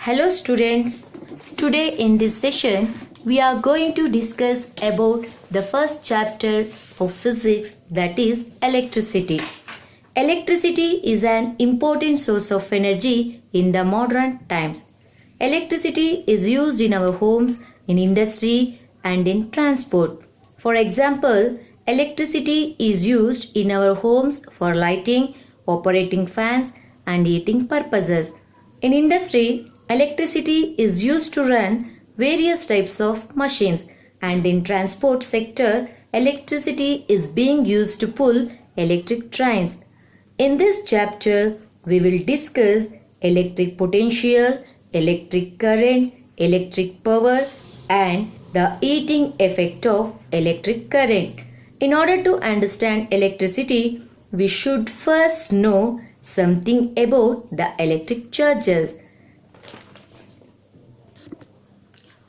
Hello students, today in this session we are going to discuss about the first chapter of physics, that is electricity. Electricity is an important source of energy in the modern times. Electricity is used in our homes, in industry and in transport. For example, electricity is used in our homes for lighting, operating fans and heating purposes. In industry, electricity is used to run various types of machines, and in transport sector, electricity is being used to pull electric trains. In this chapter, we will discuss electric potential, electric current, electric power and the heating effect of electric current. In order to understand electricity, we should first know something about the electric charges.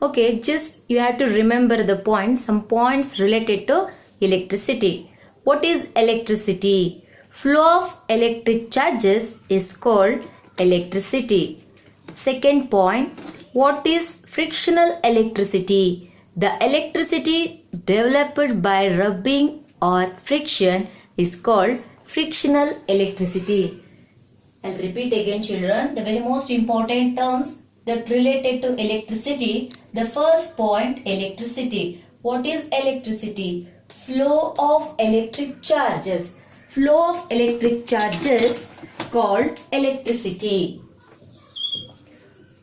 Okay, just you have to remember the points, some points related to electricity. What is electricity? Flow of electric charges is called electricity. Second point, what is frictional electricity? The electricity developed by rubbing or friction is called frictional electricity. I'll repeat again, children, the very most important terms that related to electricity. The first point, electricity. What is electricity? Flow of electric charges. Flow of electric charges called electricity.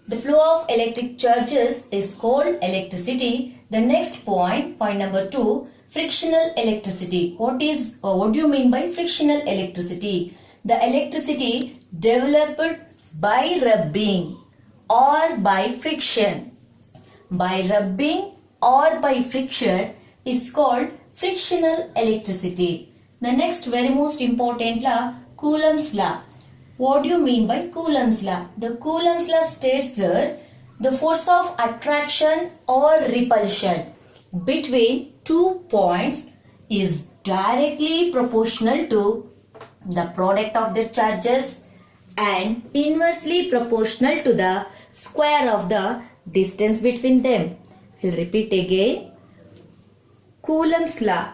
The flow of electric charges is called electricity. The next point, point number 2, frictional electricity. What do you mean by frictional electricity? The electricity developed by rubbing or by friction. By rubbing or by friction is called frictional electricity. The next very most important law, Coulomb's law. What do you mean by Coulomb's law? The Coulomb's law states that the force of attraction or repulsion between 2 points is directly proportional to the product of their charges and inversely proportional to the square of the distance between them. I'll repeat again. Coulomb's law.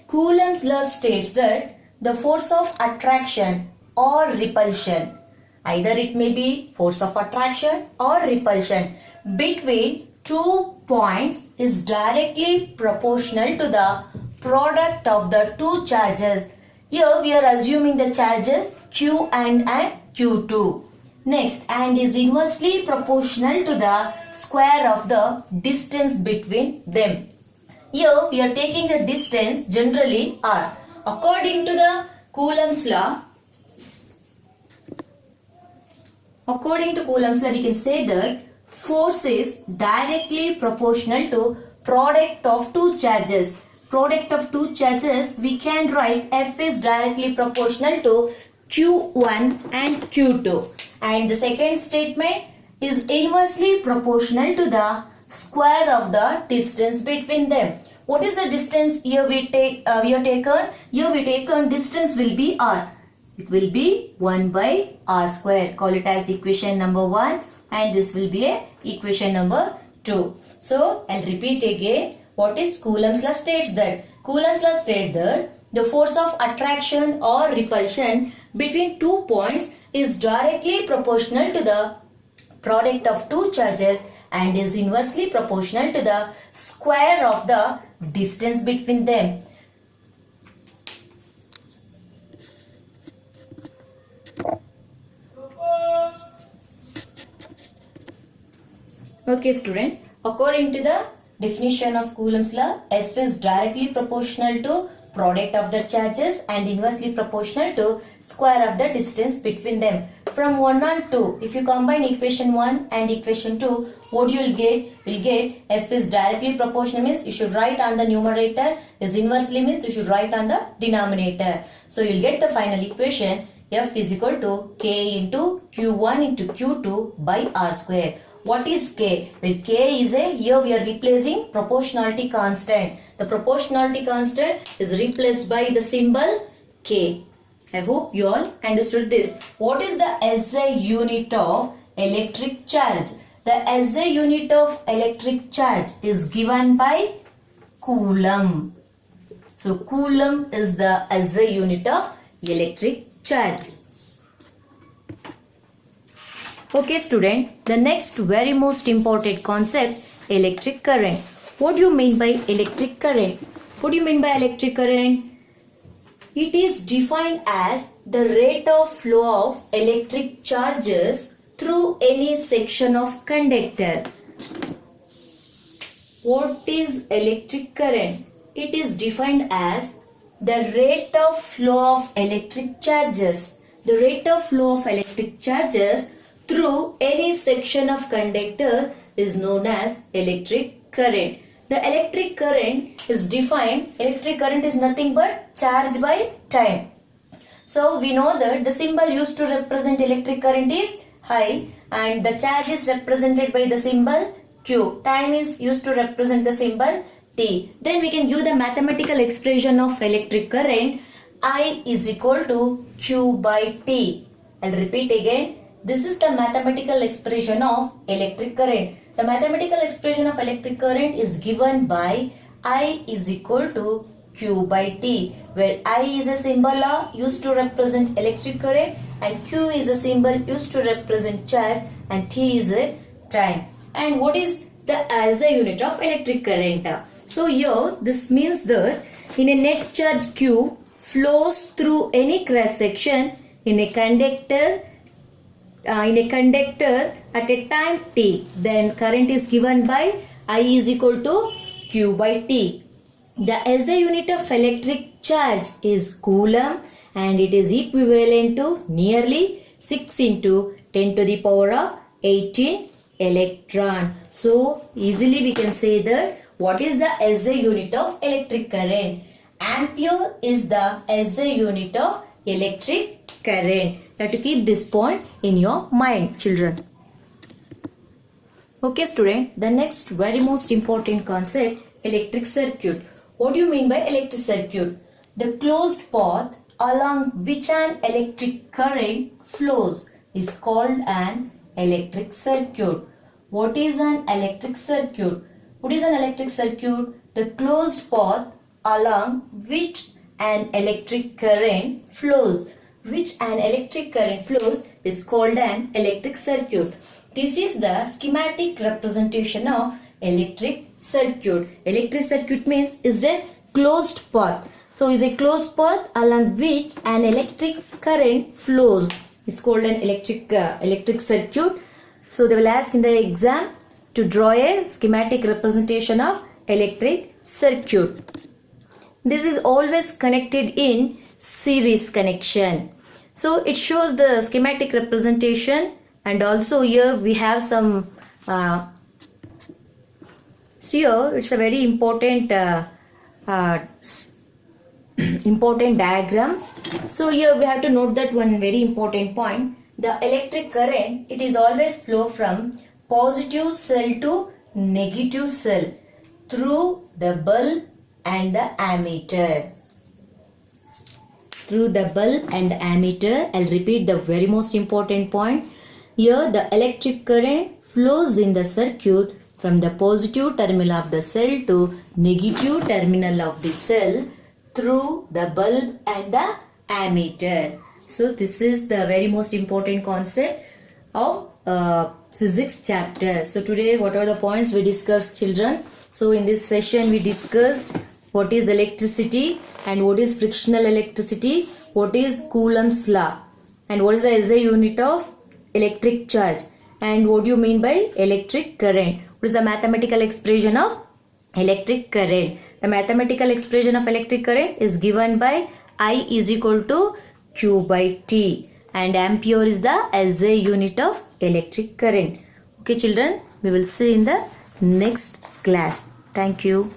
Coulomb's law states that the force of attraction or repulsion, either it may be force of attraction or repulsion between 2 points is directly proportional to the product of the 2 charges. Here we are assuming the charges Q1 and Q2. Next, and is inversely proportional to the square of the distance between them. Here we are taking the distance generally R. According to the Coulomb's law, we can say that force is directly proportional to product of 2 charges. Product of 2 charges, we can write F is directly proportional to Q1 and Q2. And the second statement is inversely proportional to the square of the distance between them. What is the distance here we taken distance will be R. It will be 1 by R square. Call it as equation number 1 and this will be a equation number 2. So I'll repeat again. What is Coulomb's law states that? Coulomb's law states that the force of attraction or repulsion between 2 points is directly proportional to the product of 2 charges and is inversely proportional to the square of the distance between them. Okay student, according to the definition of Coulomb's law, F is directly proportional to product of the charges and inversely proportional to square of the distance between them. From 1 and 2, if you combine equation 1 and equation 2, what you will get? You will get F is directly proportional means you should write on the numerator, is inversely means you should write on the denominator. So you will get the final equation F is equal to K into Q1 into Q2 by R square. What is K? Well, K is here we are replacing proportionality constant. The proportionality constant is replaced by the symbol K. I hope you all understood this. What is the SI unit of electric charge. The SI unit of electric charge is given by coulomb. So coulomb is the SI unit of electric charge. Okay student, the next very most important concept, electric current. What do you mean by electric current? What do you mean by electric current? It is defined as the rate of flow of electric charges through any section of conductor. What is electric current? It is defined as the rate of flow of electric charges. The rate of flow of electric charges through any section of conductor is known as electric current. The electric current is defined, electric current is nothing but charge by time. So we know that the symbol used to represent electric current is I and the charge is represented by the symbol Q. Time is used to represent the symbol T. Then we can give the mathematical expression of electric current. I is equal to Q by T. I'll repeat again. This is the mathematical expression of electric current. The mathematical expression of electric current is given by I is equal to Q by T, where I is a symbol used to represent electric current and Q is a symbol used to represent charge and T is a time. And what is the SI unit of electric current? So here this means that in a net charge Q flows through any cross section in a conductor at a time t, then current is given by I is equal to Q by T. The SI unit of electric charge is coulomb and it is equivalent to nearly 6 into 10 to the power of 18 electron. So easily we can say that what is the SI unit of electric current? Ampere is the SI unit of electric current. You have to keep this point in your mind, children. Okay student, the next very most important concept, electric circuit. What do you mean by electric circuit? The closed path along which an electric current flows is called an electric circuit. What is an electric circuit? What is an electric circuit? The closed path along which an electric current flows. Is called an electric circuit. This is the schematic representation of electric circuit. Electric circuit means is a closed path. So is a closed path along which an electric current flows. Is called an electric circuit. So they will ask in the exam to draw a schematic representation of electric circuit. This is always connected in series connection. So it shows the schematic representation, and also here we have some here it's a very important important diagram. So here we have to note that one very important point. The electric current, it is always flow from positive cell to negative cell through the bulb and the ammeter. Through the bulb and ammeter. I'll repeat the very most important point. Here the electric current flows in the circuit from the positive terminal of the cell to negative terminal of the cell through the bulb and the ammeter. So this is the very most important concept of physics chapter. So today what are the points we discussed, children? So in this session we discussed what is electricity and what is frictional electricity, what is Coulomb's law, and what is the SI unit of electric charge, and what do you mean by electric current. What is the mathematical expression of electric current? The mathematical expression of electric current is given by I is equal to Q by T, and ampere is the SI unit of electric current. Okay children, we will see in the next class. Thank you.